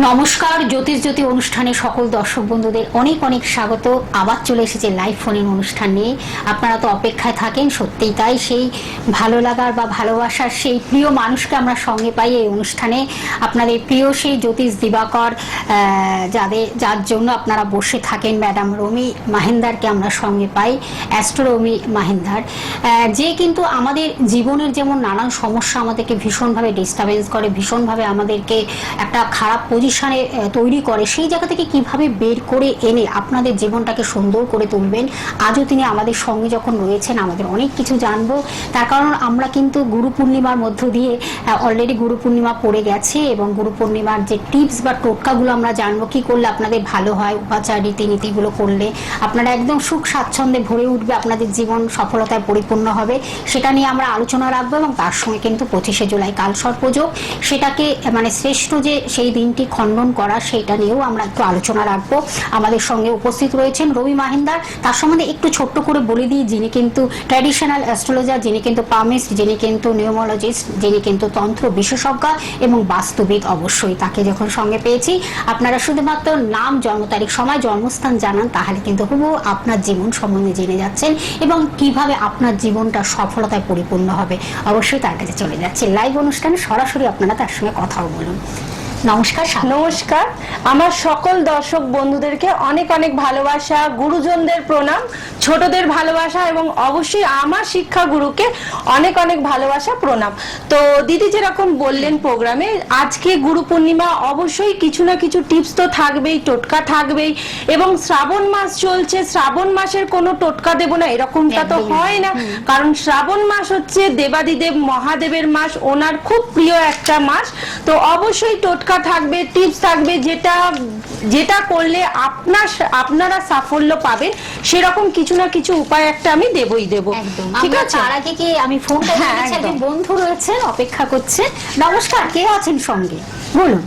নমস্কার, জ্যোতিষ জ্যোতি অনুষ্ঠানে সকল দর্শক বন্ধুদের অনেক অনেক স্বাগত। আবার চলে এসেছে লাইভ ফোন অনুষ্ঠান নিয়ে। আপনারা তো অপেক্ষায় থাকেন, সত্যিই তাই। সেই ভালো লাগার বা ভালোবাসার সেই প্রিয় মানুষকে আমরা সঙ্গে পাই এই অনুষ্ঠানে। আপনাদের প্রিয় সেই জ্যোতিষ দিবাকর, যার জন্য আপনারা বসে থাকেন, ম্যাডাম রমি মাহেন্দারকে আমরা সঙ্গে পাই, অ্যাস্ট্রো রমি মাহেন্দার, যে কিন্তু আমাদের জীবনের যেমন নানান সমস্যা আমাদেরকে ভীষণভাবে ডিস্টার্বেন্স করে, ভীষণভাবে আমাদেরকে একটা খারাপ পজিশনে তৈরি করে, সেই জায়গা থেকে কিভাবে বের করে এনে আপনাদের জীবনটাকে সুন্দর করে তুলবেন। আজও তিনি আমাদের সঙ্গে যখন রয়েছেন, আমাদের অনেক কিছু জানবো। তার কারণ আমরা কিন্তু গুরু পূর্ণিমার মধ্য দিয়ে অলরেডি গুরু পূর্ণিমা পড়ে গেছে, এবং গুরু পূর্ণিমার যে টিপস বা টোটকাগুলো আমরা জানবো, কি করলে আপনাদের ভালো হয়, উপাচার রীতিনীতিগুলো করলে আপনারা একদম সুখ স্বাচ্ছন্দ্যে ভরে উঠবে, আপনাদের জীবন সফলতায় পরিপূর্ণ হবে, সেটা নিয়ে আমরা আলোচনা রাখবো। এবং তার সঙ্গে কিন্তু 25শে জুলাই কালসর্পযোগ, সেটাকে মানে শ্রেষ্ঠ যে সেই দিনটি খণ্ডন করা, সেটা নিয়েও আমরা একটু আলোচনা রাখবো। আমাদের সঙ্গে উপস্থিত রয়েছেন রবি মাহেন্দার। তার সম্বন্ধে একটু ছোট্ট করে বলে দিই, যিনি কিন্তু ট্র্যাডিশনাল অ্যাস্ট্রোলজার, যিনি কিন্তু পামিস্ট, যিনি কিন্তু নিউমোলজিস্ট, যিনি কিন্তু তন্ত্র বিশেষজ্ঞ এবং বাস্তুবিদ। অবশ্যই তাকে যখন সঙ্গে পেয়েছি, আপনারা শুধুমাত্র নাম, জন্ম তারিখ, সময়, জন্মস্থান জানান, তাহলে কিন্তু হুবহু আপনার জীবন সম্বন্ধে জেনে যাচ্ছেন এবং কিভাবে আপনার জীবনটা সফলতায় পরিপূর্ণ হবে। অবশ্যই তার কাছে চলে যাচ্ছে লাইভ অনুষ্ঠানে, সরাসরি আপনারা তার সঙ্গে কথাও বলুন। নমস্কার। নমস্কার, আমার সকল দর্শক বন্ধুদেরকে অনেক অনেক ভালোবাসা, গুরুজনদের প্রণাম, ছোটদের ভালোবাসা এবং অবশ্যই আমার শিক্ষা গুরুকে অনেক অনেক ভালোবাসা, প্রণাম। তো দিদি যেরকম বললেন প্রোগ্রামে, আজকে গুরু পূর্ণিমা, অবশ্যই কিছু না কিছু টিপস তো থাকবেই, টোটকা থাকবেই। এবং শ্রাবণ মাস চলছে, শ্রাবণ মাসের কোনো টোটকা দেব না এরকমটা তো হয় না, কারণ শ্রাবণ মাস হচ্ছে দেবাদিদেব মহাদেবের মাস, ওনার খুব প্রিয় একটা মাস। তো অবশ্যই টোটকা থাকবে, টিপস থাকবে, যেটা করলে আপনারা সাফল্য পাবেন, সেরকম কিছু না কিছু উপায় একটা আমি দেবই দেব। ঠিক আছে, তার আগে কি আমি ফোনটা দিয়েছি, একজন বন্ধু রয়েছেন, অপেক্ষা করছে। নমস্কার, কে আছেন সঙ্গে বলুন?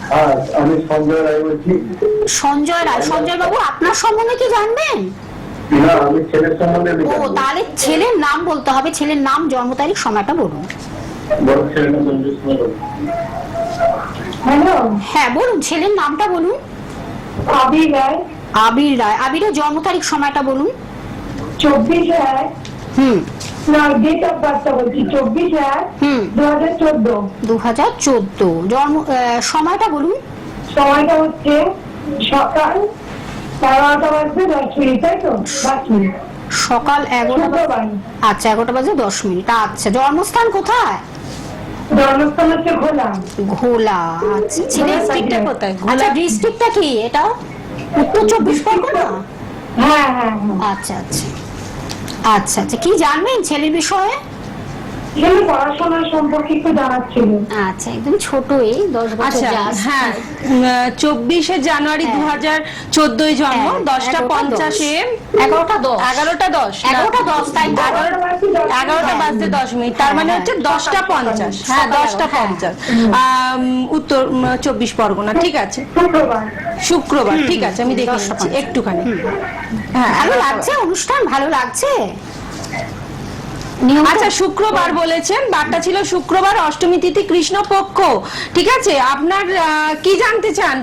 আমি সঞ্জয় রায় বলছি। সঞ্জয় রায়। সঞ্জয় বাবু, আপনার সম্বন্ধে কি জানবেন? না, আমি ছেলের সম্বন্ধে ও, তাহলে ছেলের নাম বলতে হবে। ছেলের নাম, জন্ম তারিখ, সময়টা বলুন। বড় ছেলের নাম মঞ্জুস কুমার। হ্যালো, হ্যাঁ বলুন, ছেলের নামটা বলুন। আবির রায়। আবির রায়। আবিরের জন্ম তারিখ, সময়টা বলুন। 24 রায়। না, ডেট অফ বার্থটা বলছি, 24 রায় 2014। 2014। জন্ম সময়টা বলুন। সময়টা হচ্ছে সকাল 11টা বাজে 10 মিনিট, তাই তো? 10 মিনিট। সকাল 11টা। শুক্রবার। আচ্ছা, 11টা বাজে 10 মিনিট। আচ্ছা, জন্মস্থান কোথায়? জন্মস্থান হচ্ছে ঘোলা। ঘোলা। আচ্ছা, ডিস্ট্রিক্টটা কোথায়? আচ্ছা, ডিস্ট্রিক্টটা কি এটা? উত্তর 24 পরগনা? হ্যাঁ হ্যাঁ হ্যাঁ। আচ্ছা আচ্ছা আচ্ছা আচ্ছা, কি জানবেন ছেলের বিষয়ে? ছেলে পড়াশোনার সম্পর্কে একটু জানার ছিল। আচ্ছা, একদম ছোটই, 10 বছর। হ্যাঁ, 24শে জানুয়ারি 2014 জন্ম, 10টা 50 এম। 11টা 10। 11টা 10 তাই তো? 11টা বাজতে 10 মিনিট, তার মানে হচ্ছে 10টা 50। হ্যাঁ, 10টা 50। উত্তর 24 পরগনা। ঠিক আছে, শুক্রবার। ঠিক আছে, আমি দেখে নিচ্ছি একটুখানি। হ্যাঁ, ভালো লাগছে অনুষ্ঠান? ভালো লাগছে? আচ্ছা, শুক্রবার বলেছেন, বারটা ছিল শুক্রবার, অষ্টমী তিথি, কৃষ্ণপক্ষ। ঠিক আছে, আপনার কি জানতে চান?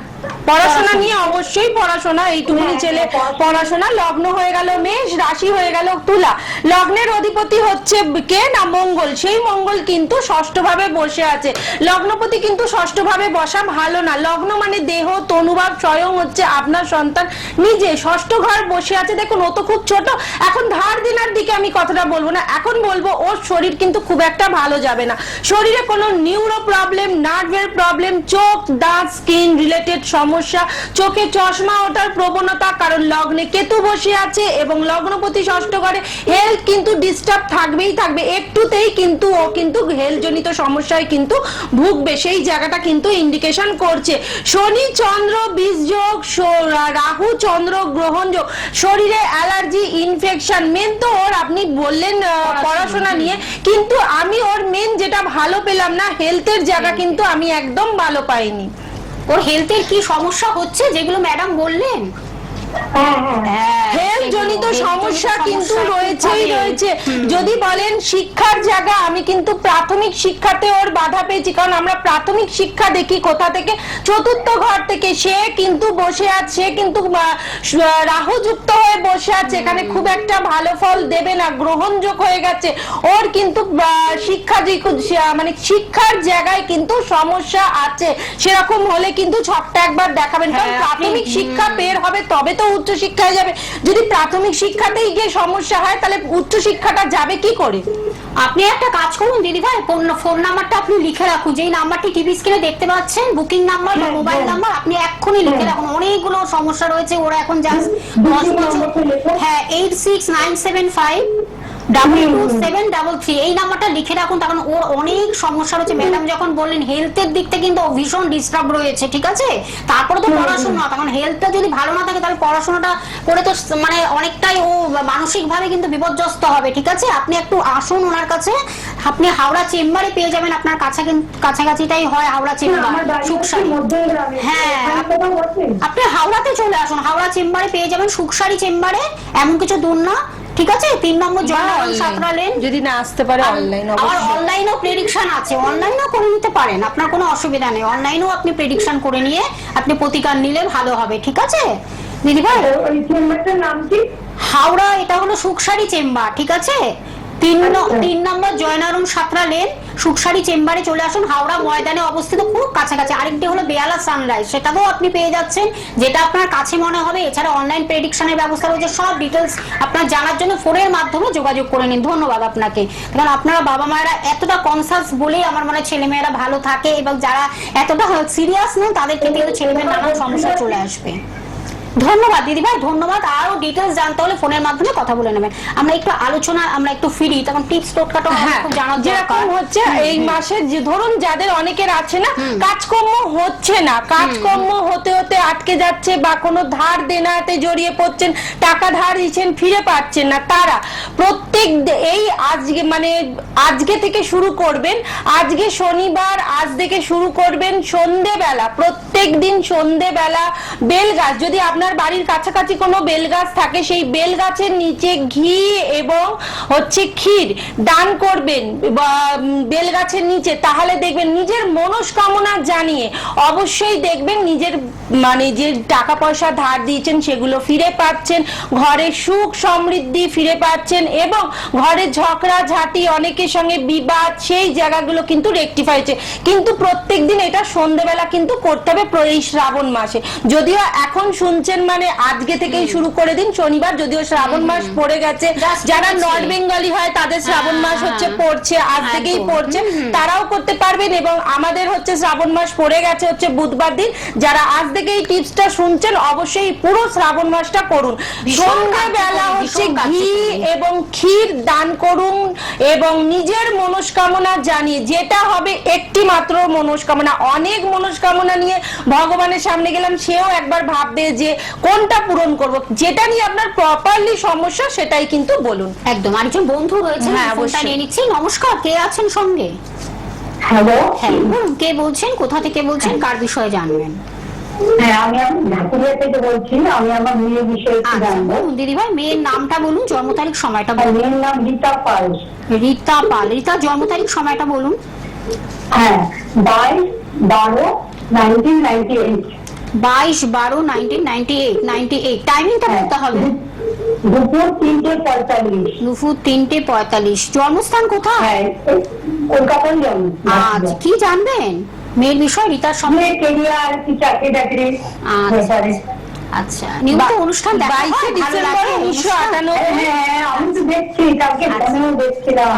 পড়াশোনা নিয়ে? অবশ্যই পড়াশোনা, এইটুকুনি ছেলে পড়াশোনা। লগ্ন হয়ে গেল মেষ, রাশি হয়ে গেল তুলা। লগ্নের অধিপতি হচ্ছে কে না? মঙ্গল। সেই মঙ্গল কিন্তু ষষ্ঠ ভাবে বসে আছে। লগ্নপতি কিন্তু ষষ্ঠ ভাবে বসা ভালো না। লগ্ন মানে দেহ, তনুভাব, স্বয়ং হচ্ছে আপনার সন্তান নিজে। ষষ্ঠ ঘর বসে আছে, দেখুন ও তো খুব ছোট। এখন ধার দিনার দিকে আমি কথাটা বলবো না, এখন বলবো ওর শরীর কিন্তু খুব একটা ভালো যাবে না। শরীরে কোনো নিউরো প্রবলেম, নার্ভের প্রবলেম, চোখ, দাঁত, স্কিন রিলেটেড সমস্যা, চোখে চশমা ওঠার প্রবণতা, কারণ লগ্নে কেতু বসে আছে এবং লগ্নপতি ষষ্ঠ ঘরে। হেলথ কিন্তু ডিস্টার্ব থাকবেই থাকবে, একটুতেই কিন্তু ও কিন্তু হেলথ জনিত সমস্যায় কিন্তু ভুগবে, সেই জায়গাটা কিন্তু ইন্ডিকেশন করছে। শনি চন্দ্র বীজযোগ, রাহু চন্দ্র গ্রহণ যোগ, শরীরে অ্যালার্জি, ইনফেকশন। মেন তো ওর, আপনি বললেন পড়াশোনা নিয়ে, কিন্তু আমি ওর মেন যেটা ভালো পেলাম না, হেলথের জায়গা কিন্তু আমি একদম ভালো পাইনি। ওর হেলথের কি সমস্যা হচ্ছে যেগুলো ম্যাডাম বললেন? হেলথ জনিত সমস্যা কিন্তু সমস্যা রয়েছেই হবে। রয়েছে। যদি বলেন শিক্ষার জায়গা, আমি কিন্তু প্রাথমিক শিক্ষাতে ওর বাধা পেয়েছি, কারণ আমরা প্রাথমিক শিক্ষা দেখি কোথা থেকে, চতুর্থ ঘর থেকে। সে কিন্তু বসে আছে, সে কিন্তু রাহুযুক্ত হয়ে বসে আছে, এখানে খুব একটা ভালো ফল দেবে না, গ্রহণযোগ হয়ে গেছে ওর, কিন্তু মানে শিক্ষার জায়গায় কিন্তু সমস্যা আছে। সেরকম হলে কিন্তু ছকটা একবার দেখাবেন, কারণ হ্যাঁ, প্রাথমিক শিক্ষা বের হবে তবে তো উচ্চ শিক্ষায় যাবে। যদি প্রাথমিক শিক্ষাতেই গিয়ে সমস্যা হয় তাহলে উচ্চ শিক্ষাটা যাবে কি করে? আপনি একটা কাজ করুন দিদি ভাই, ফোন নাম্বারটা আপনি লিখে রাখুন, যেই নাম্বারটি টিভি স্ক্রিনে দেখতে পাচ্ছেন, বুকিং নাম্বার বা মোবাইল নাম্বার, আপনি এক্ষুনি লিখে রাখুন। অনেকগুলো সমস্যা রয়েছে, ওরা এখন জাস্ট 10 বছর। হ্যাঁ, 8697522733 এই নাম্বারটা লিখে রাখুন, তখন ওর অনেক সমস্যা রয়েছে। ম্যাডাম যখন বললেন হেলথের দিক থেকে কিন্তু ভীষণ ডিস্টার্ব রয়েছে, ঠিক আছে? তারপরে তো পড়াশোনা, তখন হেলথটা যদি ভালো না থাকে তাহলে পড়াশোনাটা করে তো মানে অনেকটাই ও মানসিক ভাবে কিন্তু বিপর্যস্ত হবে, ঠিক আছে? আপনি একটু আসুন ওনার কাছে, আপনি হাওড়া চেম্বারে পেয়ে যাবেন, আপনার কাছাকাছিটাই হয় হাওড়া চেম্বার, সুকসারি। হ্যাঁ, আপনি হাওড়াতে চলে আসুন, হাওড়া চেম্বারে পেয়ে যাবেন, সুকসারি চেম্বারে, এমন কিছু দূর না, ঠিক আছে? 3 নম্বর জয়নগর 7 লেন। যদি না আসতে পারে অনলাইন, আর অনলাইনেও প্রেডিকশন আছে, অনলাইনেও করে নিতে পারেন, আপনার কোনো অসুবিধা নেই। অনলাইনেও আপনি প্রেডিকশন করে নিয়ে আপনি প্রতিকার নিলে ভালো হবে, ঠিক আছে দিদি ভাই? হাওড়া, এটা হলো সুকসারি চেম্বার, ঠিক আছে? 3 নম্বর জয়নারুন 7 লেন, সুকসারি চেম্বারে চলে আসুন, হাওড়া ময়দানে অবস্থিত, খুব কাছাকাছি। আরেকটি হলো বেয়ালা সানরাইজ, সেটাও আপনি পেয়ে যাচ্ছেন, যেটা আপনার কাছে মনে হবে। এছাড়া অনলাইন প্রেডিকশনের ব্যবস্থা রয়েছে, সব ডিটেলস আপনার জানার জন্য ফোনের মাধ্যমে যোগাযোগ করে নিন। ধন্যবাদ আপনাকে, কারণ আপনারা বাবা মায়েরা এতটা কনসাস বলেই আমার মনে হয় ছেলেমেয়েরা ভালো থাকে, এবং যারা এতটা সিরিয়াস নেন তাদের ক্ষেত্রে কিন্তু ছেলেমেয়ের নানান সমস্যা চলে আসবে। ধন্যবাদ দিদি ভাই, ধন্যবাদ। আরো ডিটেলস জানতে হলে ফোনের মাধ্যমে কথা বলে নেবেন। আমরা একটু আলোচনা, আমরা একটু ফিরি, তখন টিপস টোটকাটা খুব জানার যেরকম হচ্ছে এই মাসে, যে ধরুন যাদের অনেকের আছে না কাজকর্ম হচ্ছে না, কাজকর্ম হতে হতে আটকে যাচ্ছে, বা কোনো ধার দেনাতে জড়িয়ে পড়ছেন, টাকা ধার দিচ্ছেন ফিরে পাচ্ছেন না, তারা প্রত্যেক এই আজকে মানে আজকে থেকে শুরু করবেন, আজকে শনিবার, আজ থেকে শুরু করবেন সন্ধেবেলা, প্রত্যেক দিন সন্ধেবেলা বেল গাছ, যদি আপনার বাড়ির কাছাকাছি কোনো বেল গাছ থাকে, সেই বেল গাছের নিচে ঘি এবং হচ্ছে ক্ষীর দান করবেন বেল গাছের নিচে, তাহলে দেখবেন নিজের মনস্কামনা জানিয়ে অবশ্যই দেখবেন নিজের মানে যে টাকা পয়সা ধার দিয়েছেন সেগুলো ফিরে পাচ্ছেন, ঘরে সুখ সমৃদ্ধি ফিরে পাচ্ছেন, এবং ঘরে ঝগড়া ঝাঁটি, অনেকের সঙ্গে বিবাদ, সেই জায়গাগুলো কিন্তু রেকটিফাই হচ্ছে। কিন্তু প্রত্যেকদিন এটা সন্ধ্যেবেলা কিন্তু করতে হবে এই শ্রাবণ মাসে। যদিও এখন শুনছেন মানে আজকে থেকেই শুরু করে দিন, শনিবার, যদিও শ্রাবণ মাস পড়ে গেছে, যারা নর্থ বেঙ্গলি হয় তাদের শ্রাবণ মাস হচ্ছে পড়ছে, আজ থেকেই পড়ছে, তারাও করতে পারবেন। এবং আমাদের হচ্ছে শ্রাবণ মাস পড়ে গেছে হচ্ছে বুধবার দিন, যারা আজ থেকে এই টিপসটা শুনছেন অবশ্যই পুরো শ্রাবণ মাসটা করুন। সন্ধ্যাবেলা হচ্ছে ঘি এবং ক্ষীর দান করুন, এবং নিজের মনস্কামনা জানিয়ে, যেটা হবে একটি মাত্র মনস্কামনা, অনেক মনস্কামনা নিয়ে ভগবানের সামনে গেলাম, সেও একবার ভাববে যে কোনটা পূরণ করব, যেটা নিয়ে আপনার প্রপারলি সমস্যা সেটাই কিন্তু বলুন। একদম। আরেকজন বন্ধু রয়েছে, ফোনটা নিয়ে নিচ্ছি। নমস্কার, কে আছেন সঙ্গে? হ্যালো, হ্যাঁ, কে বলছেন, কোথা থেকে বলছেন, কার বিষয়ে জানবেন? হ্যাঁ আমি ঢাকুরিয়া থেকে বলছি, আমি আমার মেয়ের বিষয়ে একটু জানবো। দিদি ভাই, মেয়ের নামটা বলুন, জন্ম তারিখ, সময়টা বলুন। মেয়ের নাম রীতা পাল। রীতা পাল। রীতা জন্ম তারিখ, সময়টা বলুন। হ্যাঁ, 22/12/1998। 22/12/1998। টাইমিংটা বলতে হবে। দুপুর 3:45। দুপুর 3:45। জন্মস্থান কোথায়? হ্যাঁ, কলকাতায় জন্ম। আচ্ছা, কি জানবেন মেয়ের বিষয়, রীতার সঙ্গে? কেরিয়ার কি, চাকরি টাকরি ব্যাপারে। আচ্ছা, নিয়মিত অনুষ্ঠান দেখা হয়? 22 ডিসেম্বর 1998। হ্যাঁ, আমি তো দেখছি, কালকে ফোনেও দেখছিলাম।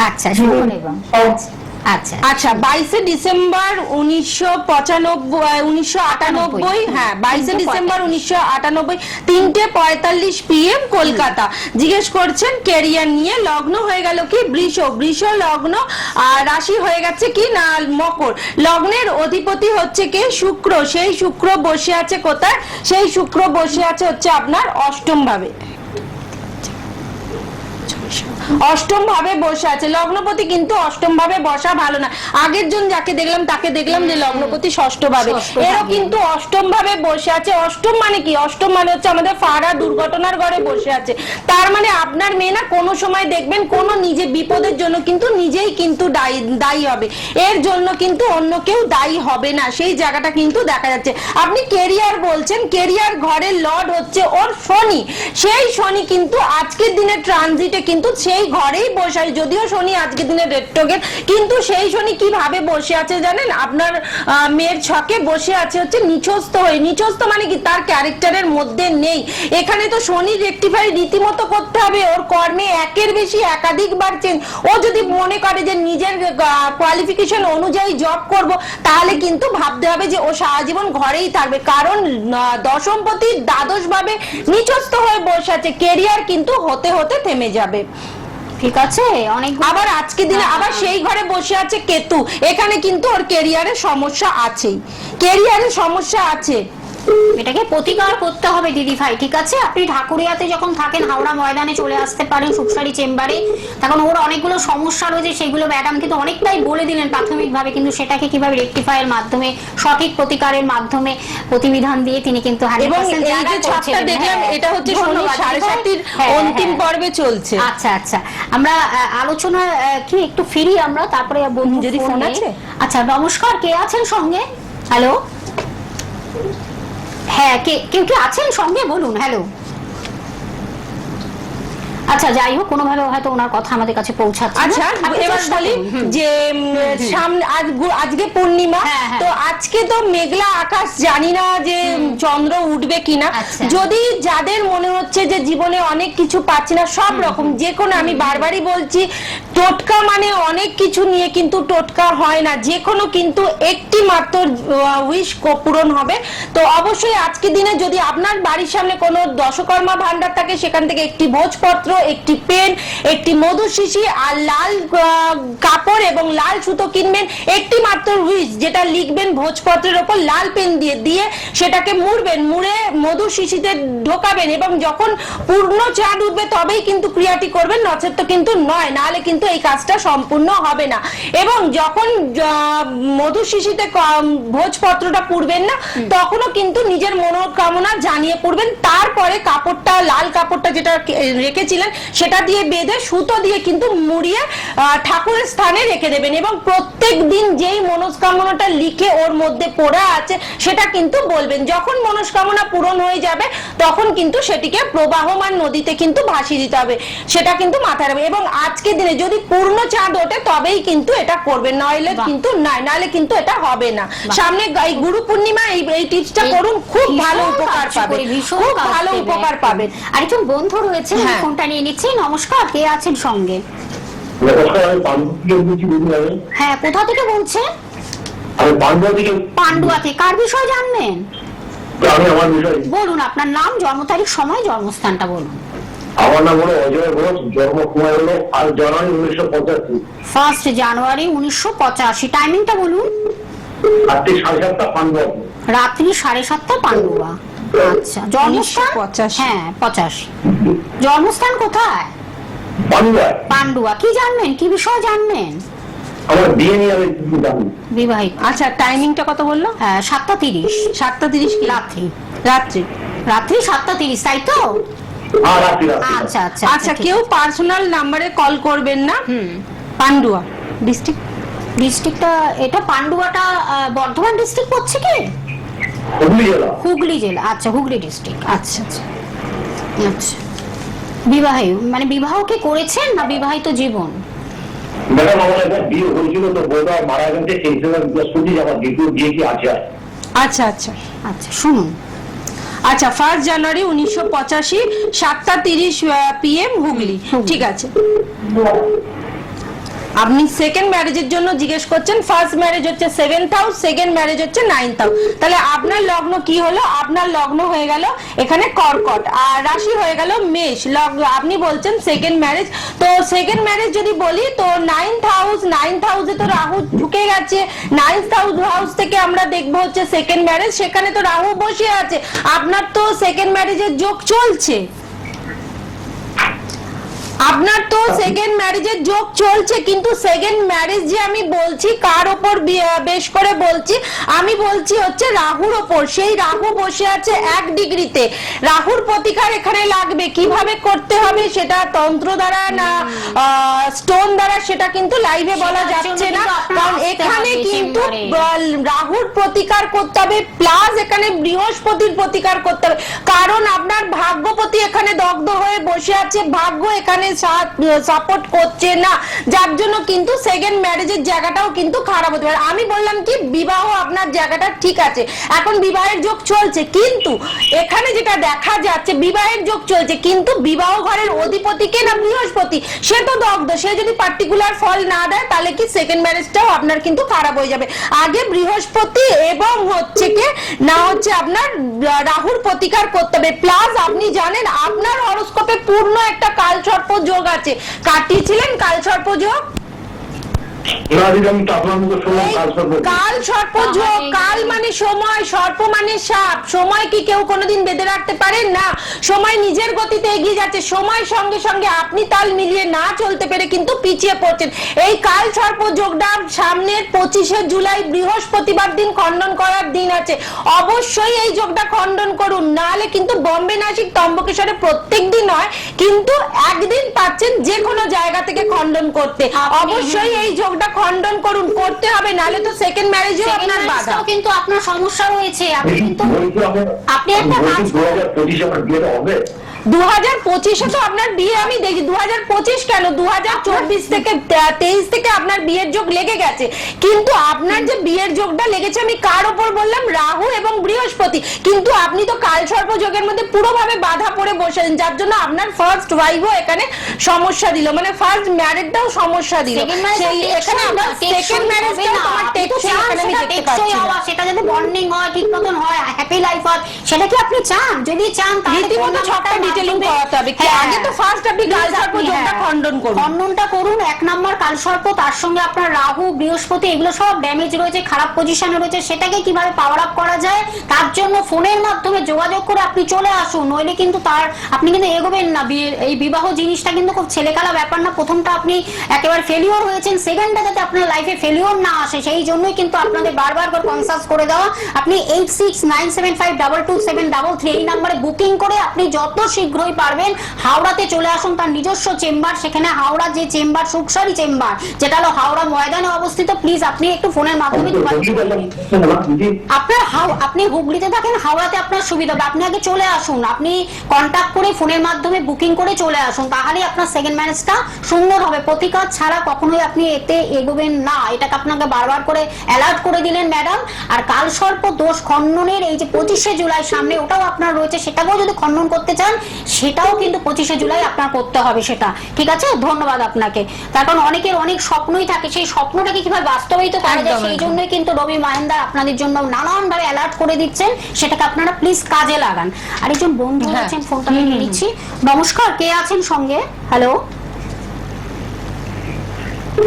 আচ্ছা, শুনুন। আচ্ছা আচ্ছা, 22 ডিসেম্বর 1998। হ্যাঁ, 22 ডিসেম্বর 1998, 3:45 PM কলকাতা। জিজ্ঞেস করছেন ক্যারিয়ার নিয়ে, লগ্ন হয়ে গেল কি বৃষ, বৃষ লগ্ন, আর রাশি হয়ে গেছে কি না মকর। লগ্নের অধিপতি হচ্ছে কে? শুক্র। সেই শুক্র বসে আছে কোথায়? সেই শুক্র বসে আছে হচ্ছে আপনার অষ্টম ভাবে। অষ্টম ভাবে বসে আছে, লগ্নপতি কিন্তু অষ্টম ভাবে বসা ভালো না। আগের জন যাকে দেখলাম তাকে দেখলাম যে লগ্নপতি ষষ্ঠ ভাবে, ষষ্ঠ এরও ভাবে। কিন্তু অষ্টম ভাবে বসে আছে। অষ্টম মানে কি? অষ্টম মানে হচ্ছে আমাদের ফাড়া দুর্ঘটনার ঘরে বসে আছে। তার মানে আপনার মেয়ে না কোনো সময় দেখবেন কোনো নিজে বিপদের জন্য কিন্তু নিজেই কিন্তু দায়ী হবে, এর জন্য কিন্তু অন্য কেউ দায়ী হবে না, সেই জায়গাটা কিন্তু দেখা যাচ্ছে। আপনি কেরিয়ার বলছেন, কেরিয়ার ঘরের লর্ড হচ্ছে ওর শনি, সেই শনি কিন্তু আজকের দিনের ট্রানজিটে কিন্তু সেই ঘরেই বসে আছে। যদিও শনি আজকের দিনে রেট্রোগেট, কিন্তু সেই শনি কিভাবে বসে আছে জানেন? আপনার মেয়ের ছকে বসে আছে হচ্ছে নিচস্থ হয়ে। নিচস্থ মানে কি? তার ক্যারেক্টারের মধ্যে নেই। এখানে তো শনি রেকটিফাই রীতিমতো করতে হবে, ওর কর্মে একের বেশি একাধিকবার চেঞ্জ। ও যদি মনে করে যে নিজের কোয়ালিফিকেশন অনুযায়ী জব করব, তাহলে কিন্তু ভাবতে হবে যে ও সারা জীবন ঘরেই থাকবে, কারণ দশমপতি দ্বাদশ ভাবে নিচস্থ হয়ে বসে আছে। কেরিয়ার কিন্তু হতে হতে থেমে যাবে। ঠিক আছে, অনেক আবার আজকে দিনে আবার সেই ঘরে বসে আছে কেতু, এখানে কিন্তু ওর কেরিয়ারের সমস্যা আছেই, কেরিয়ারের সমস্যা আছে। এটাকে প্রতিকার করতে হবে দিদি ভাই। ঠিক আছে, আপনি ঢাকুরিয়াতে যখন থাকেন হাওড়া ময়দানে চলে আসতে পারেন সুপসারি চেম্বারে। তখন ওর অনেকগুলো সমস্যা রয়েছে, সেগুলো ম্যাডাম কিন্তু অনেকটাই বলে দিলেন প্রাথমিকভাবে, কিন্তু সেটাকে কিভাবে রেকটিফাইয়ের মাধ্যমে, সঠিক প্রতিকারের মাধ্যমে প্রতিবিধান দিয়ে তিনি কিন্তু এবং এই যে ছকটা দেখলাম এটা হচ্ছে শনি সাড়ে সাতির অন্তিম পর্বে চলছে। আচ্ছা আচ্ছা, আমরা আলোচনা কি একটু ফিরি আমরা, তারপরে বন্ধু যদি ফোন আছে। আচ্ছা, নমস্কার, কে আছেন সঙ্গে? হ্যালো, হ্যাঁ, কেউ কি আছেন সঙ্গে? বলুন। হ্যালো। আচ্ছা, যাই হোক, কোনোভাবে হয়তো ওনার কথা আমাদের কাছে পৌঁছাচ্ছে। আচ্ছা, এবার বলি যে সামনে আজকে পূর্ণিমা, তো আজকে তো মেঘলা আকাশ, জানি না যে চন্দ্র উঠবে কিনা। যদি যাদের মনে হচ্ছে যে জীবনে অনেক কিছু পাচ্ছি না, সব রকম যে কোনো, আমি বারবারই বলছি, টোটকা মানে অনেক কিছু নিয়ে কিন্তু টোটকা হয় না, যে কোনো কিন্তু একটি মাত্র উইশ পূরণ হবে। তো অবশ্যই আজকে দিনে যদি আপনার বাড়ির সামনে কোনো দশকর্মা ভান্ডার থাকে, সেখান থেকে একটি ভোজপত্র, একটি পেন, একটি মধু শিশি আর লাল কাপড় এবং লাল সুতো কিনবেন। একটি মাত্র উইশ, যেটা লিখবেন ভোজপত্রের ওপর লাল পেন দিয়ে সেটাকে মুড়বেন, মুড়ে মধু শিশিতে ঢোকাবেন, এবং যখন পূর্ণ চাঁদ উঠবে তবেই কিন্তু ক্রিয়াটি করবেন, নচেত কিন্তু নয়, নাহলে কিন্তু এই কাজটা সম্পূর্ণ হবে না। এবং যখন মধু শিশিতে ভোজপত্রটা পুড়বেন না, তখনও কিন্তু নিজের মনোকামনা জানিয়ে পুড়বেন। তারপরে কাপড়টা, লাল কাপড়টা যেটা রেখেছিলেন, সেটা দিয়ে বেঁধে সুতো দিয়ে কিন্তু মুড়িয়ে ঠাকুরের স্থানে রেখে দেবেন, এবং প্রত্যেক দিন যেই মনস্কামনাটা লিখে ওর মধ্যে পড়া আছে সেটা কিন্তু বলবেন। যখন মনস্কামনা পূরণ হয়ে যাবে তখন কিন্তু সেটিকে প্রবাহমান নদীতে কিন্তু ভাসিয়ে দিতে হবে, সেটা কিন্তু মাথায় রাখবে। এবং আজকে দিনে যদি পূর্ণ চাঁদ ওঠে তবেই কিন্তু এটা করবেন, নইলে কিন্তু নাহলে কিন্তু এটা হবে না। সামনে এই গুরু পূর্ণিমা, এই টিপসটা করুন, খুব ভালো উপকার পাবেন, খুব ভালো উপকার পাবেন। আরেকজন বন্ধু রয়েছে, ফোনটা নিয়ে নিচ্ছি। নমস্কার, কে আছেন সঙ্গে? নমস্কার, আমি পান্ডুয়া থেকে বলছি দিদি ভাই। হ্যাঁ, কোথা থেকে বলছেন? আমি পান্ডুয়া থেকে। পান্ডুয়া থেকে। কার বিষয় জানবেন? আমি আমার বিষয়। বলুন, আপনার নাম, জন্ম তারিখ, সময়, জন্মস্থানটা বলুন। আমার নাম হলো অজয় ঘোষ, জন্ম সময় হলো 1 জানুয়ারি 1985। 1 জানুয়ারি 1985। টাইমিংটা বলুন। রাত্রি 7:30 পান্ডুয়া। রাত্রি 7:30 পান্ডুয়া। আচ্ছা, জন্মস্থান? 1985। হ্যাঁ, 85। জন্মস্থান কোথায়? পান্ডুয়া। পান্ডুয়া। কি জানবেন, কি বিষয় জানবেন? আমার বিয়ে নিয়ে আমি জানি। বিবাহিত। আচ্ছা, টাইমিংটা কত বললো? 7:30। 7:30 কি রাত্রি? রাত্রি রাত্রি 7:30, তাই তো? হ্যাঁ, রাত্রি। আচ্ছা আচ্ছা আচ্ছা, কেউ পার্সোনাল নাম্বারে কল করবেন না। পান্ডুয়া ডিস্ট্রিক্ট। ডিস্ট্রিক্টটা এটা পান্ডুয়াটা বর্ধমান ডিস্ট্রিক্ট পড়ছে কি? হুগলি জেলা। হুগলি জেলা। আচ্ছা, হুগলি ডিস্ট্রিক্ট। আচ্ছা আচ্ছা আচ্ছা। বিবাহিত মানে বিবাহ কি করেছেন না বিবাহিত জীবন? ম্যাডাম, আমার একটা বিয়ে হয়েছিল, তো বউটা মারা গেছে, সেই সময় শুনছি আমার দ্বিতীয় বিয়ে কি আছে। আচ্ছা আচ্ছা আচ্ছা, শুনুন। আচ্ছা, 1 জানুয়ারি 1985, 7:30 PM, হুগলি। ঠিক আছে, আপনি সেকেন্ড ম্যারেজের জন্য জিজ্ঞেস করছেন। ফার্স্ট ম্যারেজ হচ্ছে 7th হাউস, সেকেন্ড ম্যারেজ হচ্ছে 9th হাউস। তাহলে আপনার লগ্ন কি হলো? আপনার লগ্ন হয়ে গেল এখানে কর্কট, আর রাশি হয়ে গেল মেষ। আপনি বলছেন সেকেন্ড ম্যারেজ, তো সেকেন্ড ম্যারেজ যদি বলি তো 9th হাউসে তো রাহু ঢুকে গেছে। 9th হাউস থেকে আমরা দেখবো হচ্ছে সেকেন্ড ম্যারেজ, সেখানে তো রাহু বসে আছে। আপনার তো সেকেন্ড ম্যারেজের যোগ চলছে। আপনার তো সেকেন্ড ম্যারেজের যোগ চলছে, কিন্তু সেকেন্ড ম্যারেজ যে আমি বলছি কার ওপর বেশ করে বলছি, আমি বলছি হচ্ছে রাহুর ওপর। সেই রাহু বসে আছে 1 ডিগ্রিতে। রাহুর প্রতিকার এখানে লাগবে, কিভাবে করতে হবে সেটা তন্ত্র দ্বারা না স্টোন দ্বারা সেটা কিন্তু লাইভে বলা যাচ্ছে না, কারণ এখানে কিন্তু রাহুর প্রতিকার করতে হবে, প্লাস এখানে বৃহস্পতির প্রতিকার করতে হবে, কারণ আপনার ভাগ্যপতি এখানে দগ্ধ হয়ে বসে আছে, ভাগ্য এখানে সাপোর্ট করছে না, যার জন্য কিন্তু সেকেন্ড ম্যারেজের জায়গাটাও কিন্তু খারাপ হতে পারে। আমি বললাম কি বিবাহ আপনার জায়গাটা ঠিক আছে, এখন বিবাহের যোগ চলছে, কিন্তু এখানে যেটা দেখা যাচ্ছে বিবাহের যোগ চলছে, কিন্তু বিবাহ ঘরের অধিপতিকে না বৃহস্পতি, সে তো দগ্ধ, সে যদি পার্টিকুলার ফল না দেয় তাহলে কি সেকেন্ড ম্যারেজটাও আপনার কিন্তু খারাপ হয়ে যাবে। আগে বৃহস্পতি এবং হচ্ছে কি না হচ্ছে আপনার রাহুর প্রতিকার করতে হবে, প্লাস আপনি জানেন আপনার হরোস্কোপে পূর্ণ একটা কালসর্প যোগ আছে, কাটিয়েছিলেন কালসর্প যোগ? কাল সর্প যোগ, কাল মানে সময়, সর্প মানে সাপ। সময় কি কেউ কোনোদিন বেঁধে রাখতে পারেন না, সময় নিজের গতিতে এগিয়ে যাচ্ছে, সময় সঙ্গে সঙ্গে আপনি তাল মিলিয়ে না চলতে পেরে কিন্তু পিছিয়ে পড়ছেন। এই কাল সর্প যোগটা সামনের 25শে জুলাই বৃহস্পতিবার দিন খণ্ডন করার দিন আছে, অবশ্যই এই যোগটা খণ্ডন করুন, নাহলে কিন্তু বম্বে নাসিক ত্রম্বকেশ্বরে প্রত্যেক দিন হয়, কিন্তু একদিন পাচ্ছেন যে কোনো জায়গা থেকে খণ্ডন করতে, অবশ্যই এই যোগটা খণ্ডন করুন, করতে হবে, নাহলে তো সেকেন্ড ম্যারেজেও আপনার বাধা, কিন্তু আপনার সমস্যা রয়েছে। আপনি কিন্তু আপনি একটা কাজ 2025 আমার বিয়েটা হবে। 2025-এ তো আপনার বিয়ে আমি দেখি, 2025 কেন 2024 থেকে 23 থেকে আপনার বিয়ের যোগ লেগে গেছে, কিন্তু আপনার যে বিয়ের যোগটা লেগেছে আমি কার উপর বললাম, রাহু এবং বৃহস্পতি, কিন্তু আপনি তো কালসর্প যোগের মধ্যে পুরোভাবে বাধা পড়ে বসেছেন, যার জন্য আপনার ফার্স্ট ওয়াইফও এখানে সমস্যা দিল, মানে ফার্স্ট ম্যারেজটাও সমস্যা দিল, সেই এখানে আমরা সেকেন্ড ম্যারেজটাও তোমার টেকসই এখানে আমি দেখতে পাচ্ছি না। সেটা যদি বন্ডিং হয়, ঠিক মতন হয়, হ্যাপি লাইফ হয়, সেটা কি আপনি চান? যদি চান তাহলে রীতিমতো ছকটা ডিটেইলিং করাতে হবে, আগে তো ফার্স্ট আপনি কালসর্প যোগটা খণ্ডন করুন, খণ্ডনটা করুন। 1 নম্বর কালসর্প, তার সঙ্গে আপনার রাহু বৃহস্পতি এগুলো সব ড্যামেজ রয়েছে, খারাপ পজিশনে রয়েছে, সেটাকে কিভাবে পাওয়ার আপ করা যায় তার জন্য ফোনের মাধ্যমে যোগাযোগ করে আপনি চলে আসুন, নইলে কিন্তু আপনি কিন্তু এগোবেন না। এই বিবাহ জিনিসটা কিন্তু খুব ছেলেখেলা ব্যাপার না, প্রথমটা আপনি একেবারে ফেলিওর হয়েছেন, সেকেন্ডটা যাতে আপনার লাইফে ফেলিওর না আসে সেই জন্যই কিন্তু আপনাদের বারবার করে কনসাল্ট করে দেওয়া। আপনি 8697522733 এই নাম্বারে বুকিং করে আপনি যত শীঘ্রই পারবেন হাওড়াতে চলে আসুন, তার নিজস্ব চেম্বার, সেখানে হাওড়া যে চেম্বার সুখসারি চেম্বার যেটা হলো হাওড়া ময়দানে অবস্থিত, প্লিজ আপনি একটু ফোনের মাধ্যমে আপনি হুগলিতে থাকেন, হাওড়াতে আপনার সুবিধা হবে, আপনি আগে চলে আসুন, আপনি কন্ট্যাক্ট করে ফোনের মাধ্যমে বুকিং করে চলে আসুন, তাহলে আপনার সেকেন্ড ম্যারেজটা সুন্দর হবে। প্রতিকার ছাড়া কখনোই আপনি এতে এগোবেন না, এটাকে আপনাকে বারবার করে অ্যালার্ট করে দিলেন ম্যাডাম। আর কালসর্প দোষ খণ্ডনের এই যে 25শে জুলাই সামনে, ওটাও আপনার রয়েছে, সেটাকেও যদি খণ্ডন করতে চান সেটাও কিন্তু 25শে জুলাই আপনার করতে হবে, সেটা ঠিক আছে। ধন্যবাদ আপনাকে। তার কারণ অনেকের অনেক স্বপ্নই থাকে, সেই স্বপ্নটাকে কিভাবে বাস্তবায়িত করা যায় সেই জন্যই কিন্তু রবি মাহেন্দার আপনাদের জন্য নানান ভাবে অ্যালার্ট করে দিচ্ছেন, সেটাকে আপনারা প্লিজ কাজে লাগান। আর একজন বন্ধু আছেন, ফোনটা নিয়ে নিচ্ছি। নমস্কার, কে আছেন সঙ্গে? হ্যালো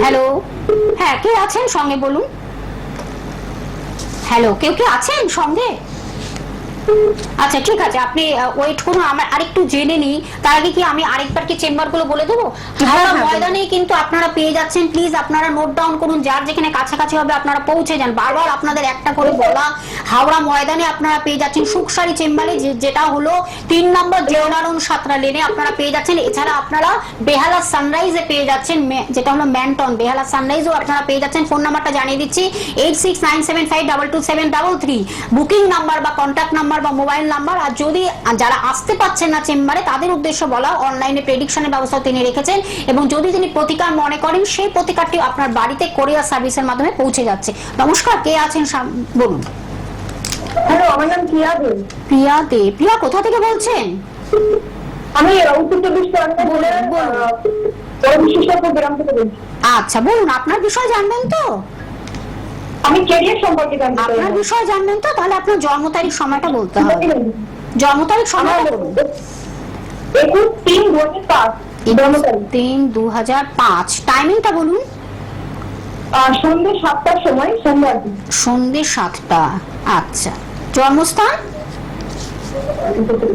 হ্যালো, হ্যাঁ কে আছেন সঙ্গে বলুন? হ্যালো, কেউ কি আছেন সঙ্গে? আচ্ছা ঠিক আছে, আপনি ওয়েট করুন, আমার আরেকটু জেনে নিই, তার আগে কি আমি আরেকবার কি চেম্বার গুলো বলে দেবো? হাওড়া ময়দানে কিন্তু আপনারা পেয়ে যাচ্ছেন, প্লিজ আপনারা নোট ডাউন করুন, যার যেখানে কাছাকাছি হবে আপনারা পৌঁছে যান। বারবার আপনাদের একটা করে বলা, হাওড়া ময়দানে আপনারা পেয়ে যাচ্ছেন সুখসারি চেম্বারে, যেটা হলো 3 নম্বর জয়নারায়ণ সাঁতরা লেনে আপনারা পেয়ে যাচ্ছেন। এছাড়া আপনারা বেহালা সানরাইজে পেয়ে যাচ্ছেন, যেটা হলো ম্যানটন, বেহালা সানরাইজও আপনারা পেয়ে যাচ্ছেন। ফোন নাম্বারটা জানিয়ে দিচ্ছি 8697522733, বুকিং নাম্বার বা কন্ট্যাক্ট নাম্বার বা মোবাইল নাম্বার। আর যদি যারা আসতে পাচ্ছেন না চেম্বারে, তাদের উদ্দেশ্য বলা, অনলাইনে প্রেডিকশনের ব্যবস্থা তিনি রেখেছেন, এবং যদি তিনি প্রতিকার মনে করেন সেই প্রতিকারটি আপনার বাড়িতে কোরিয়ার সার্ভিসের মাধ্যমে পৌঁছে যাচ্ছে। নমস্কার, কে আছেন বলুন? হ্যালো, আমার নাম প্রিয়া দে। প্রিয়া দে, প্রিয়া কোথা থেকে বলছেন? আমি উত্তর চব্বিশ পরমেশ্বরপুর গ্রাম থেকে বলছি। আচ্ছা বলুন, আপনার বিষয় জানবেন তো? আমি ক্যারিয়ার সম্পর্কে জানতে চাই। আপনার বিষয় জানবেন তো? তাহলে আপনার জন্ম তারিখ সময়টা বলতে হবে। জন্ম তারিখ সময়টা বলুন। 21/3/2005 জন্ম তারিখ। 3/2005, টাইমিংটা বলুন। সন্ধ্যে 7টার সময়, সোমবার দিন। সন্ধ্যে 7টা। আচ্ছা, জন্মস্থান?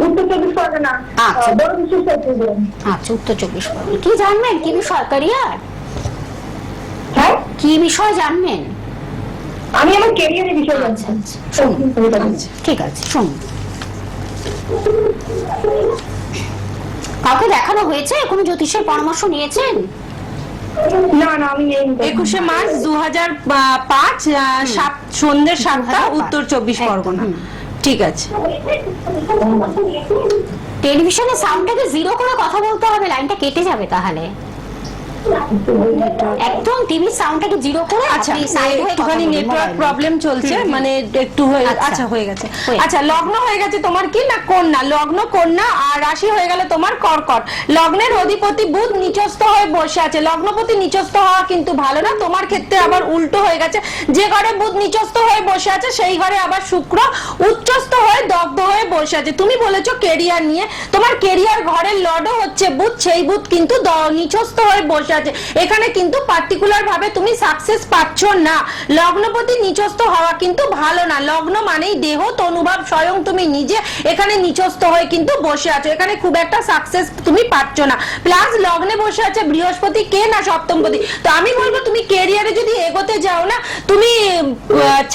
উত্তর চব্বিশ পরগনা আচ্ছা। বড় বিশেষ চট্টগ্রাম। আচ্ছা, উত্তর 24 পরগনা। কি জানবেন, কি বিষয়, ক্যারিয়ার হ্যাঁ, কি বিষয় জানবেন? আমি আমার ক্যারিয়ারের বিষয়ে আচ্ছা জানছি। আচ্ছা, ঠিক আছে, শুনুন। কাউকে দেখানো হয়েছে, কোনো জ্যোতিষের পরামর্শ নিয়েছেন? না না, আমি এই 21শে মার্চ 2005 সন্ধ্যে 7টা, উত্তর 24 পরগনা। ঠিক আছে। টেলিভিশনে সাউন্ডটাকে জিরো করে কথা বলতে হবে, লাইনটা কেটে যাবে তাহলে। একদম টিভি সাউন্ডটাকে জিরো করে আচ্ছা, আপনি side হয়ে কথা একটুখানি বলুন, নেটওয়ার্ক মোবাইলে। প্রবলেম চলছে, মানে একটু হয়ে আচ্ছা। আচ্ছা হয়ে গেছে। হয়ে আচ্ছা, লগ্ন হয়ে গেছে তোমার কি না কন্যা, লগ্ন কন্যা, আর রাশি হয়ে গেল তোমার কর্কট। লগ্নের অধিপতি বুধ নিচস্থ হয়ে বসে আছে। লগ্নপতি নিচস্থ হওয়া কিন্তু ভালো না, তোমার ক্ষেত্রে আবার উল্টো হয়ে গেছে। যে ঘরে বুধ নিচস্থ হয়ে বসে আছে সেই ঘরে আবার শুক্র উচ্চস্থ হয়ে দগ্ধ হয়ে বসে আছে। তুমি বলেছো কেরিয়ার নিয়ে, তোমার কেরিয়ার ঘরের লর্ডও হচ্ছে বুধ, সেই বুধ কিন্তু নিচস্থ হয়ে বসে আছে। এখানে কিন্তু পার্টিকুলার ভাবে তুমি সাকসেস পাচ্ছ না। লগ্নপতি নিচস্থ হওয়া কিন্তু ভালো না। লগ্ন মানেই দেহ তনুভাব, স্বয়ং তুমি নিজে এখানে নিচস্থ হয়ে কিন্তু বসে আছো, এখানে খুব একটা সাকসেস তুমি পাচ্ছ না। প্লাস লগ্নে বসে আছে বৃহস্পতি, কে না সপ্তমপতি। তো আমি বলবো তুমি কেরিয়ারে যদি এগোতে যাও না, তুমি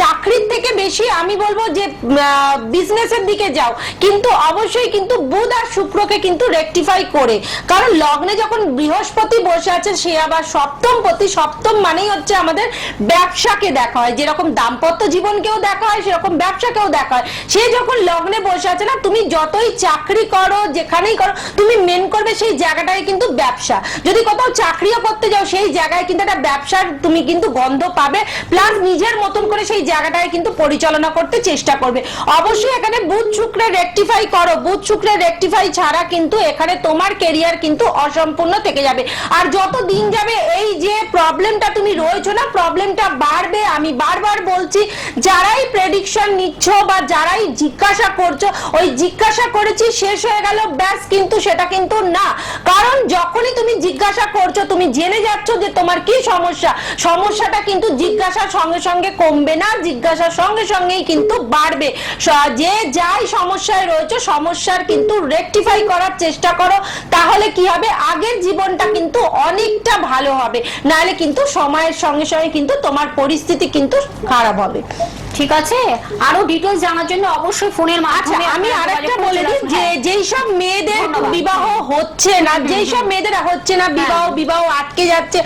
চাকরির থেকে বেশি আমি বলবো যে বিজনেসের দিকে যাও, কিন্তু অবশ্যই কিন্তু বুধ আর শুক্রকে কিন্তু রেকটিফাই করে। কারণ লগ্নে যখন বৃহস্পতি বসে আছে সে আবার সপ্তমপতি, সপ্তম মানেই হচ্ছে আমাদের ব্যবসাকে দেখা হয়, যেরকম দাম্পত্য জীবনকেও দেখা হয় সেরকম ব্যবসাকেও দেখা হয়। সে যখন লগ্নে বসে আছে না, তুমি যতই চাকরি করো যেখানেই করো, তুমি মেন করবে সেই জায়গাটায় কিন্তু ব্যবসা। যদি কোথাও চাকরিও করতে যাও সেই জায়গায় কিন্তু একটা ব্যবসার তুমি কিন্তু গন্ধ পাবে, প্লাস নিজের মতন করে সেই জায়গাটায় কিন্তু পরিচালনা করতে চেষ্টা করবে। অবশ্যই এখানে বুধ শুক্রে রেকটিফাই করো, বুধ শুক্রে রেকটিফাই ছাড়া কিন্তু এখানে তোমার কেরিয়ার কিন্তু অসম্পূর্ণ থেকে যাবে। আর যত দিন যাবে এই যে প্রবলেমটা তুমি রয়েছো না, প্রবলেমটা বাড়বে। আমি বারবার বলছি, যারাই প্রেডিকশন নিচ্ছ বা যারাই জিজ্ঞাসা করছো, ওই জিজ্ঞাসা করেছি শেষ হয়ে গেল ব্যাস, কিন্তু সেটা কিন্তু না। কারণ যখনই তুমি জিজ্ঞাসা করছো তুমি জেনে যাচ্ছ যে তোমার কি সমস্যা, সমস্যাটা কিন্তু জিজ্ঞাসার সঙ্গে সঙ্গে কমবে না, জিজ্ঞাসার সঙ্গে সঙ্গেই কিন্তু বাড়বে। যে যাই সমস্যায় রয়েছে সমস্যার কিন্তু রেকটিফাই করার চেষ্টা করো, তাহলে কি হবে, আগের জীবনটা কিন্তু অনেকটা ভালো হবে। নাহলে কিন্তু সময়ের সঙ্গে সঙ্গে কিন্তু তোমার পরিস্থিতি কিন্তু খারাপ হবে। ঠিক আছে, আরো ডিটেইলস জানার জন্য অবশ্যই ফোনের আচ্ছা, মাধ্যমে আমি আরেকটা বলে দিই যে যেই সব মেয়েদের ধন্যবাদ। বিবাহ হচ্ছে না, যেই সব মেয়েদের হচ্ছে না বিবাহ আটকে যাচ্ছে,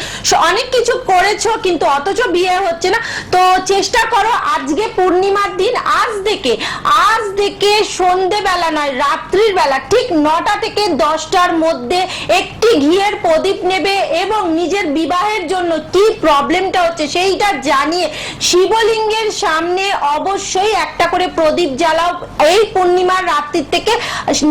অনেক কিছু করেছো কিন্তু অথচ বিয়ে হচ্ছে না, তো চেষ্টা করো আজকে পূর্ণিমার দিন, আজ থেকে সন্ধেবেলা নয় রাত্রির বেলা ঠিক 9টা থেকে 10টার মধ্যে একটি ঘিয়ের প্রদীপ নেবে এবং নিজের বিবাহের জন্য কি প্রবলেমটা হচ্ছে সেইটা জানিয়ে শিবলিঙ্গের সামনে অবশ্যই একটা করে প্রদীপ জ্বালাও। এই পূর্ণিমার রাত্রি থেকে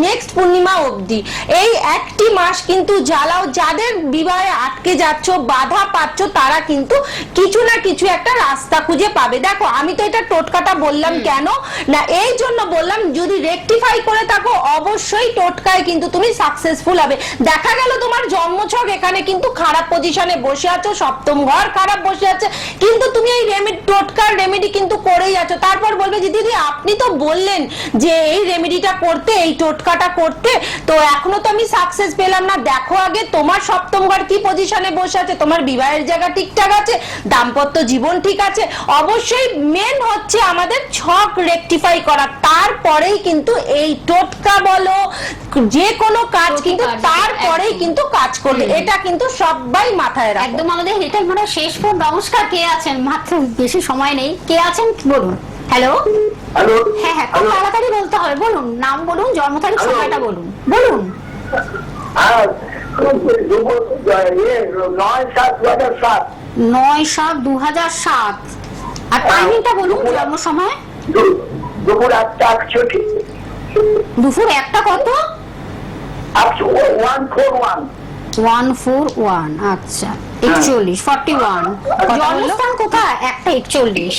নেক্সট পূর্ণিমা অবধি এই একটি মাস কিন্তু জ্বালাও। যাদের বিবাহে আটকে যাচ্ছ, বাধা পাচ্ছ, তারা কিন্তু কিছু না কিছু একটা রাস্তা খুঁজে পাবে। দেখো, আমি তো এটা টোটকাটা বললাম কেন না, এই জন্য বললাম যদি রেকটিফাই করে থাকো অবশ্যই টোটকায় কিন্তু তুমি সাকসেসফুল হবে। দেখা গেল তোমার জন্মছক এখানে কিন্তু খারাপ পজিশনে বসে আছো, সপ্তম ঘর খারাপ বসে আছে, কিন্তু তুমি এই টোটকার রেমেডি কিন্তু করেই আছো। তারপর বলবে যে দিদি আপনি তো বললেন যে এই রেমেডিটা করতে, এই টোটকাটা করতে, তো এখনো তো আমি সাকসেস পেলাম না। দেখো আগে তোমার সপ্তম ঘর কি পজিশনে বসে আছে, তোমার বিবাহের জায়গা ঠিকঠাক আছে, দাম্পত্য জীবন ঠিক আছে। অবশ্যই মেন হচ্ছে আমাদের ছক রেকটিফাই করা, তারপরেই কিন্তু এই টোটকা বলো যে কোনো কাজ কিন্তু তারপরেই কিন্তু কাজ করবে, এটা কিন্তু সবাই মাথায় রাখো। একদম আমাদের এটা মানে শেষ ফোন। নমস্কার, কে আছেন? মাত্র বেশি সময় নেই, কে আছেন বলুন। হ্যালো, হ্যালো, হ্যাঁ হ্যাঁ, খুব তাড়াতাড়ি বলতে হবে, বলুন নাম বলুন, জন্ম তারিখ, সময়টা বলুন। বলুন। 9/7/2007। 9/7/2007। আর টাইমিংটা বলুন, জন্ম সময়। দুপুর 1টা 61। দুপুর 1টা কত? 141। 141। আচ্ছা, 41 জন্মস্থান কোথায়? 1টা 41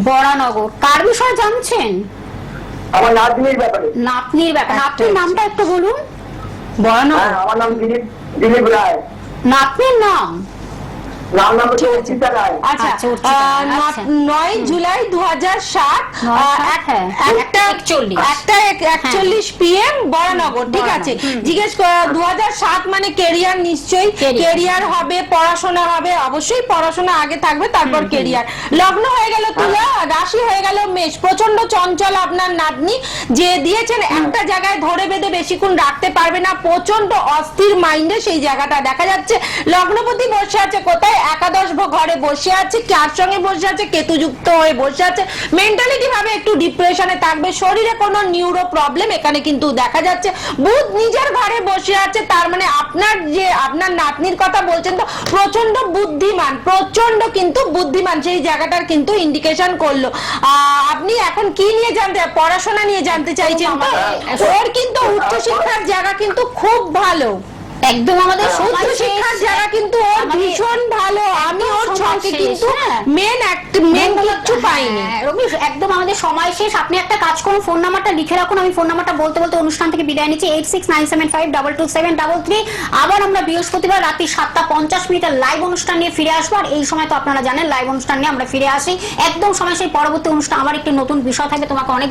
বরানগর। কার বিষয় জানছেন? আমার নাতনির ব্যাপারে। নাতনির ব্যাপার। নাতনির নামটা একটু বলুন। বরানগর। আমার নাম দিলীপ রায়। নাতনির নাম? নাম নাম হচ্ছে অর্চিতা রায়। আচ্ছা, আচ্ছা, অর্চিতা, আচ্ছা। 9 জুলাই 2007 হ্যাঁ, একটা 41 PM বরানগর, ঠিক আছে। জিজ্ঞেস 2007 মানে কেরিয়ার, নিশ্চয়ই কেরিয়ার হবে, পড়াশোনা হবে, অবশ্যই পড়াশোনা আগে থাকবে, তারপর কেরিয়ার। লগ্ন হয়ে গেল তুলা, রাশি হয়ে গেল মেষ। প্রচন্ড চঞ্চল আপনার নাতনি, যে দিয়েছেন একটা জায়গায় ধরে বেঁধে বেশিক্ষণ রাখতে পারবে না, প্রচন্ড অস্থির মাইন্ডে সেই জায়গাটা দেখা যাচ্ছে। লগ্নপতি বসে আছে কোথায়? একাদশ ঘরে বসে আছে, কার সঙ্গে বসে আছে? কেতুযুক্ত হয়ে বসে আছে। মেন্টালিটি ভাবে একটু ডিপ্রেশনে থাকবে, শরীরে কোনো নিউরো প্রবলেম এখানে কিন্তু দেখা যাচ্ছে। বুধ নিজের ঘরে বসে আছে, তার মানে আপনার নাতনির কথা বলছেন তো প্রচন্ড বুদ্ধিমান, প্রচন্ড কিন্তু বুদ্ধিমান, সেই জায়গাটার কিন্তু ইন্ডিকেশন করলো। আপনি এখন কি নিয়ে জানতে, পড়াশোনা নিয়ে জানতে চাইছেন তো? ওর কিন্তু উচ্চশিক্ষার জায়গা কিন্তু খুব ভালো, একদম আমাদের উচ্চশিক্ষার জায়গা কিন্তু ওর ভীষণ ভালো। আমি ওর ছকে কিন্তু মেন কিচ্ছু পাইনি। রমেশ, একদম আমাদের সময় শেষ। আপনি একটা কাজ করুন, ফোন নাম্বারটা লিখে রাখুন। আমি ফোন নাম্বারটা বলতে বলতে অনুষ্ঠান থেকে বিদায় নিচ্ছি। 8697522733। আবার আমরা বৃহস্পতিবার রাত্রি 7:50 লাইভ অনুষ্ঠান নিয়ে ফিরে আসবো। আর এই সময় তো আপনারা জানেন লাইভ অনুষ্ঠান নিয়ে আমরা ফিরে আসি একদম সময়। সেই পরবর্তী অনুষ্ঠান আবার একটি নতুন বিষয় থাকবে। তোমাকে অনেক